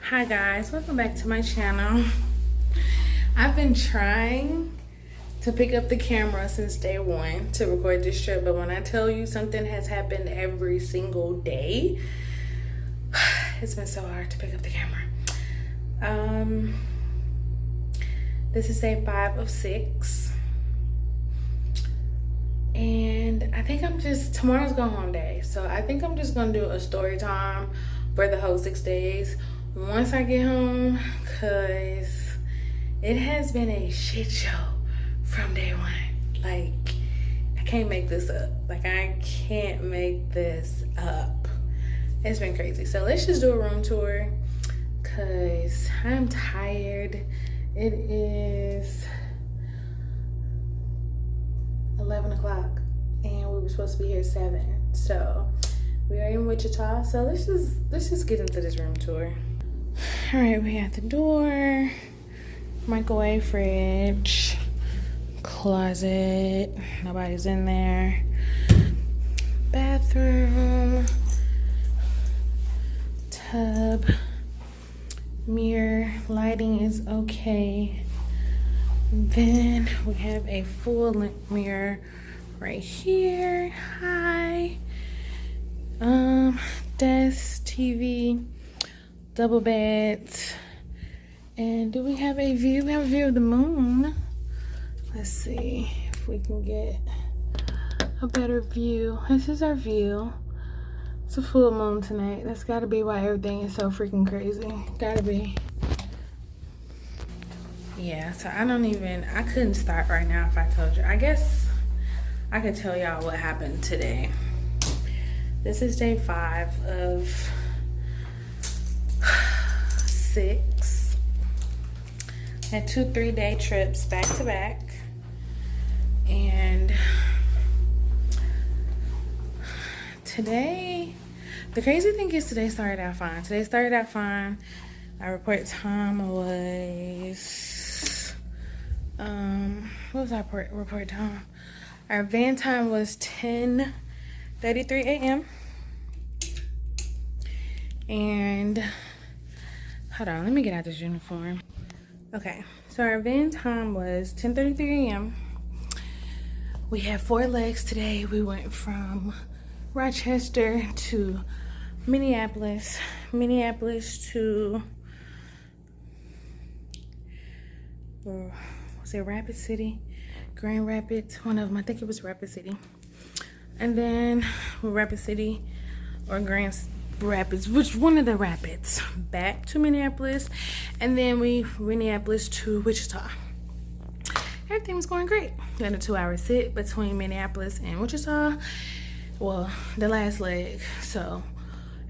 Hi guys, welcome back to my channel. I've been trying to pick up the camera since day one to record this trip, but when I tell you something has happened every single day, it's been so hard to pick up the camera. This is day 5 of 6. And I think tomorrow's go home day. So I think I'm just gonna do a story time for the whole 6 days once I get home, cause it has been a shit show from day one. Like, I can't make this up. I can't make this up. It's been crazy. So let's just do a room tour, cause I'm tired. It is 11 o'clock and we were supposed to be here at 7. So we are in Wichita. So let's just get into this room tour. All right, we got the door, microwave, fridge, closet, nobody's in there, bathroom, tub, mirror, lighting is okay. Then we have a full length mirror right here. Hi. Desk, TV, double beds. And do we have a view? We have a view of the moon. Let's see if we can get a better view. This is our view. It's a full moon tonight. That's gotta be why everything is so freaking crazy. Gotta be. Yeah, so I couldn't start right now if I told you. I guess I could tell y'all what happened today. This is day 5 of 6. Had 2 3-day trips back to back. And today, the crazy thing is today started out fine. Our report time was, what was our report time? Our van time was 10:33 a.m. And hold on, let me get out this uniform. Okay, so our van time was 10:33 a.m. We had 4 legs today. We went from Rochester to Minneapolis to, was it Rapid City? Grand Rapids, one of them, I think it was Rapid City. And then Rapid City or Grand Rapids, which one of the rapids, back to Minneapolis. And then Minneapolis to Wichita. Everything was going great. We had a 2-hour sit between Minneapolis and Wichita. Well, the last leg. So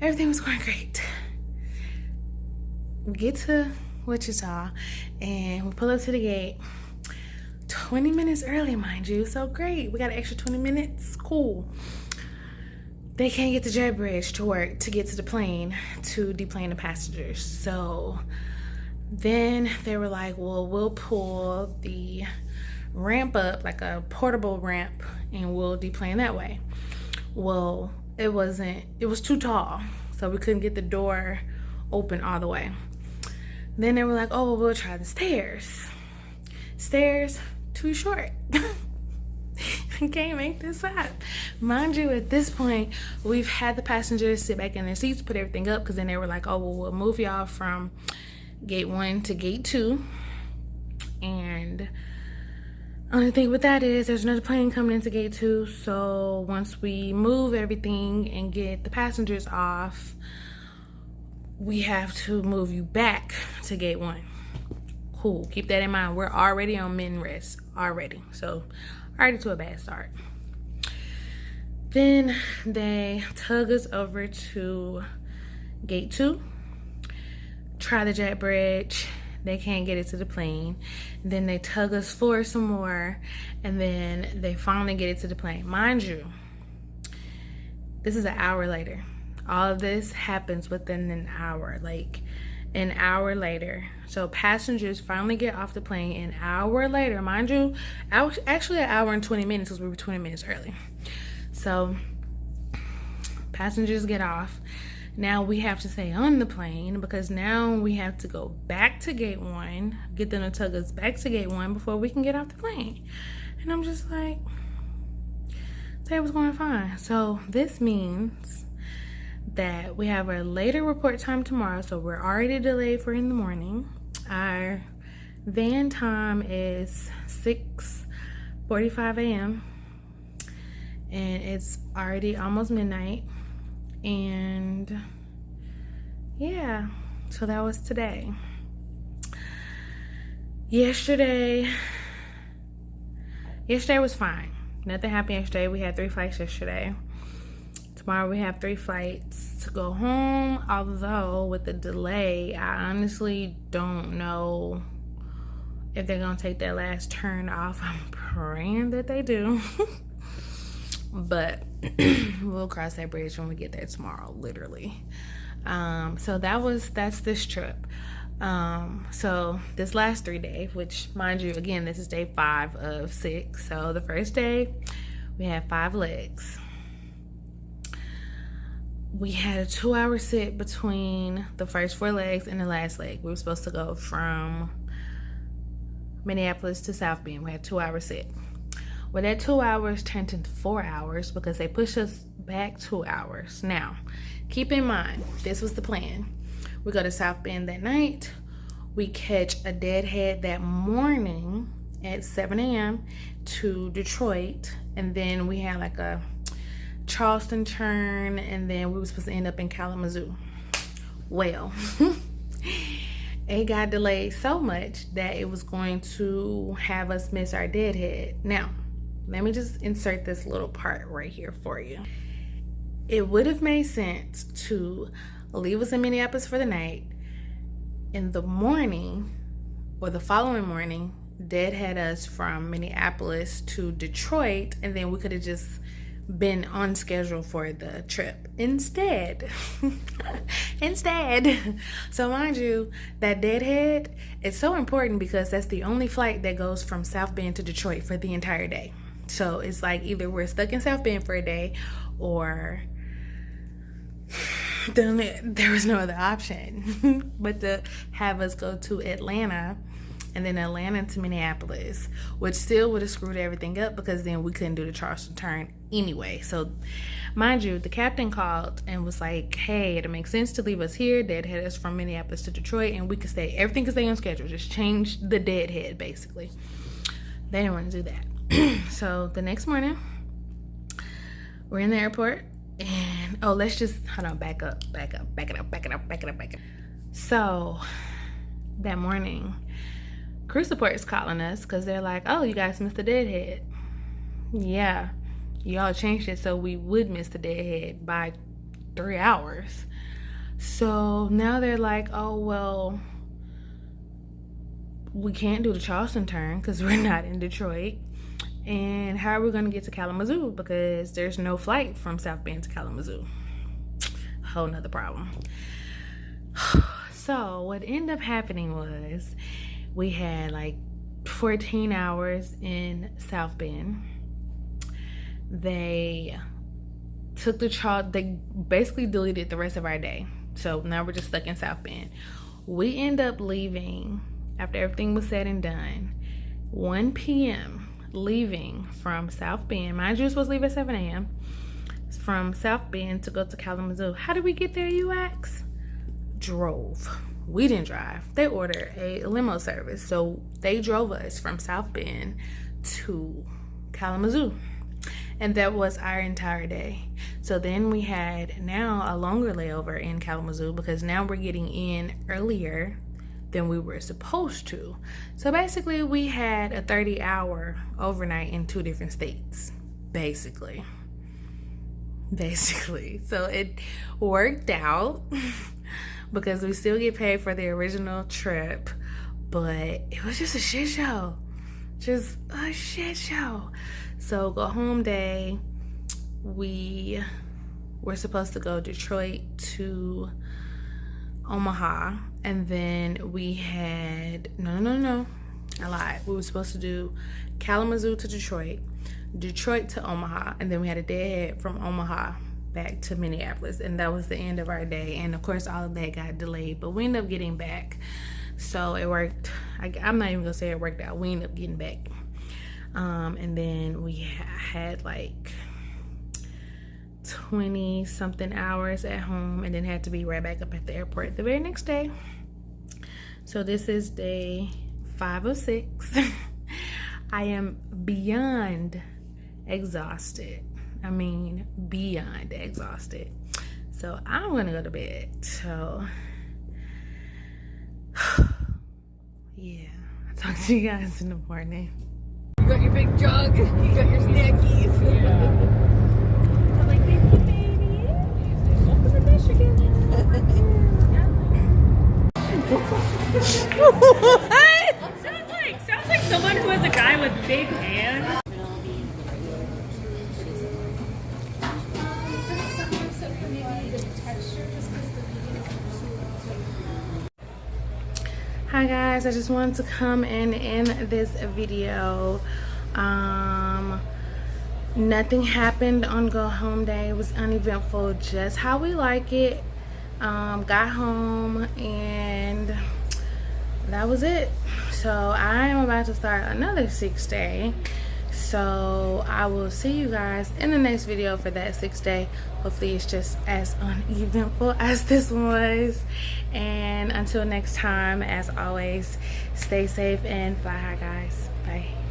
everything was going great. We get to Wichita and we pull up to the gate 20 minutes early, mind you. So great. We got an extra 20 minutes. Cool. They can't get the jet bridge to work to get to the plane to deplane the passengers. So then they were like, well, we'll pull the ramp up, like a portable ramp, and we'll deplane that way. Well, it was too tall, so we couldn't get the door open all the way. Then they were like, oh, well, we'll try the stairs. Stairs, too short. I can't make this up. Mind you, at this point, we've had the passengers sit back in their seats, put everything up, because then they were like, oh, well, we'll move y'all from gate 1 to gate 2. And only thing with that is there's another plane coming into gate 2. So once we move everything and get the passengers off, we have to move you back to gate 1. Cool. Keep that in mind. We're already on min rest already. So already to a bad start. Then they tug us over to gate 2. Try the jet bridge. They can't get it to the plane. Then they tug us forward some more, and then they finally get it to the plane. Mind you, this is an hour later. All of this happens within an hour, like an hour later. So passengers finally get off the plane an hour later. Mind you, actually an hour and 20 minutes because we were 20 minutes early. So passengers get off. Now we have to stay on the plane because now we have to go back to gate 1, get them to tug us back to gate 1 before we can get off the plane. And I'm just like, today was going fine. So this means that we have a later report time tomorrow, so we're already delayed for in the morning. Our van time is 6:45 a.m. and it's already almost midnight. And yeah, so that was today. Yesterday was fine. Nothing happened yesterday. We had 3 flights yesterday. Tomorrow we have 3 flights to go home. Although with the delay, I honestly don't know if they're gonna take that last turn off. I'm praying that they do. But we'll cross that bridge when we get there tomorrow, literally. So that's this trip. So this last 3 days, which mind you, again, this is day 5 of 6. So the first day we had 5 legs. We had a 2-hour sit between the first 4 legs and the last leg. We were supposed to go from Minneapolis to South Bend. We had a 2-hour sit. Well, that 2 hours turned into 4 hours because they pushed us back 2 hours. Now, keep in mind, this was the plan. We go to South Bend that night. We catch a deadhead that morning at 7 a.m. to Detroit. And then we had like a Charleston turn. And then we were supposed to end up in Kalamazoo. Well, it got delayed so much that it was going to have us miss our deadhead. Now, let me just insert this little part right here for you. It would have made sense to leave us in Minneapolis for the night. In the morning, or the following morning, deadhead us from Minneapolis to Detroit, and then we could have just been on schedule for the trip. Instead, so mind you, that deadhead is so important because that's the only flight that goes from South Bend to Detroit for the entire day. So it's like either we're stuck in South Bend for a day, or there was no other option but to have us go to Atlanta and then Atlanta to Minneapolis, which still would have screwed everything up because then we couldn't do the Charleston turn anyway. So mind you, the captain called and was like, hey, it makes sense to leave us here, deadhead us from Minneapolis to Detroit, and we could stay, everything could stay on schedule, just change the deadhead basically. They didn't want to do that. So the next morning, we're in the airport, and let's just hold on, back up. So that morning, crew support is calling us because they're like, oh, you guys missed the deadhead. Yeah, y'all changed it so we would miss the deadhead by 3 hours. So now they're like, oh, well, we can't do the Charleston turn because we're not in Detroit. And how are we going to get to Kalamazoo? Because there's no flight from South Bend to Kalamazoo. Whole nother problem. So what ended up happening was we had like 14 hours in South Bend. They took they basically deleted the rest of our day. So now we're just stuck in South Bend. We end up leaving after everything was said and done, 1 p.m. leaving from South Bend. Mind you, we're supposed to leave at 7 a.m. from South Bend to go to Kalamazoo. How did we get there, you ask? Drove. We didn't drive. They ordered a limo service. So they drove us from South Bend to Kalamazoo. And that was our entire day. So then we had now a longer layover in Kalamazoo because now we're getting in earlier than we were supposed to. So basically we had a 30-hour overnight in 2 different states, basically. So it worked out because we still get paid for the original trip, but it was just a shit show. So go home day, we were supposed to go Detroit to Omaha, and then we had no, I lied. We were supposed to do Kalamazoo to Detroit to Omaha, and then we had a deadhead from Omaha back to Minneapolis, and that was the end of our day. And of course all of that got delayed, but we ended up getting back, so it worked. I'm not even gonna say it worked out. We ended up getting back, and then we had like 20 something hours at home, and then had to be right back up at the airport the very next day. So this is day 5 of 6. I am beyond exhausted. I mean, beyond exhausted. So I'm gonna go to bed. So yeah, I'll talk to you guys in the morning. You got your big jug, you got your snackies. Yeah. I'm like, thank you, baby. Welcome to Michigan. Sounds like someone who has a guy with big hands. Hi guys, I just wanted to come in this video. Nothing happened on go home day. It was uneventful, just how we like it. Got home and that was it. So I am about to start another 6th day. So I will see you guys in the next video for that 6th day. Hopefully it's just as uneventful as this one was. And until next time, as always, stay safe and fly high, guys. Bye.